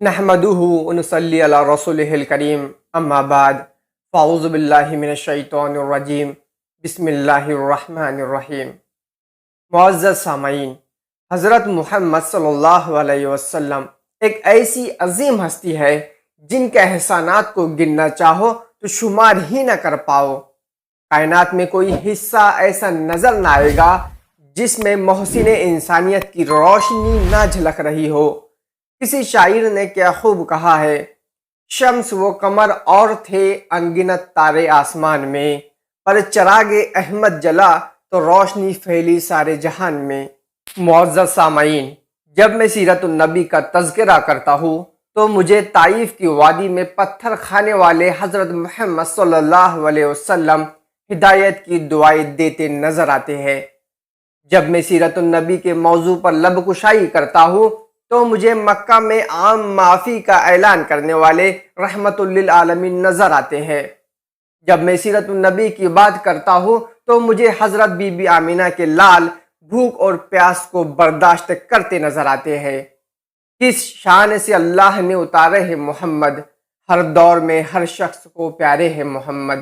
نحمدہ ونصلی علی رسولہ الکریم اما بعد فاعوذ باللہ من الشیطان الرجیم بسم اللہ الرحمن الرحیم۔ معزز سامعین، حضرت محمد صلی اللہ علیہ وسلم ایک ایسی عظیم ہستی ہے جن کے احسانات کو گننا چاہو تو شمار ہی نہ کر پاؤ۔ کائنات میں کوئی حصہ ایسا نظر نہ آئے گا جس میں محسن انسانیت کی روشنی نہ جھلک رہی ہو۔ کسی شاعر نے کیا خوب کہا ہے، شمس و قمر اور تھے انگنت تارے آسمان میں، پر چراغ احمد جلا تو روشنی پھیلی سارے جہان میں۔ معزز سامعین، جب میں سیرت النبی کا تذکرہ کرتا ہوں تو مجھے طائف کی وادی میں پتھر کھانے والے حضرت محمد صلی اللہ علیہ وسلم ہدایت کی دعائیں دیتے نظر آتے ہیں۔ جب میں سیرت النبی کے موضوع پر لب کشائی کرتا ہوں تو مجھے مکہ میں عام معافی کا اعلان کرنے والے رحمت للعالمین نظر آتے ہیں۔ جب میں سیرت النبی کی بات کرتا ہوں تو مجھے حضرت بی بی آمینہ کے لال بھوک اور پیاس کو برداشت کرتے نظر آتے ہیں۔ کس شان سے اللہ نے اتارے ہیں محمد، ہر دور میں ہر شخص کو پیارے ہیں محمد۔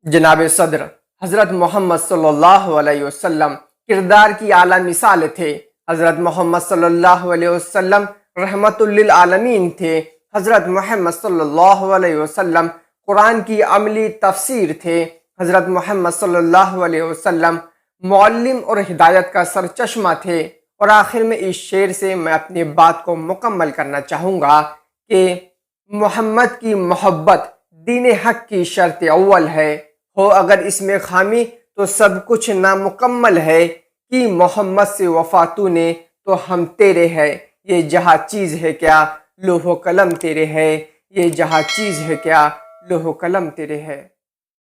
جناب صدر حضرت محمد صلی اللہ علیہ وسلم کردار کی اعلیٰ مثال تھے۔ حضرت محمد صلی اللہ علیہ وسلم رحمت للعالمین تھے۔ حضرت محمد صلی اللہ علیہ وسلم قرآن کی عملی تفسیر تھے۔ حضرت محمد صلی اللہ علیہ وسلم معلم اور ہدایت کا سرچشمہ تھے۔ اور آخر میں اس شعر سے میں اپنی بات کو مکمل کرنا چاہوں گا کہ محمد کی محبت دین حق کی شرط اول ہے، ہو اگر اس میں خامی تو سب کچھ نامکمل ہے۔ کہ محمد سے وفا تو نے تو ہم تیرے ہے، یہ جہاں چیز ہے کیا لوح و قلم تیرے ہے، یہ جہاں چیز ہے کیا لوح و قلم تیرے ہے۔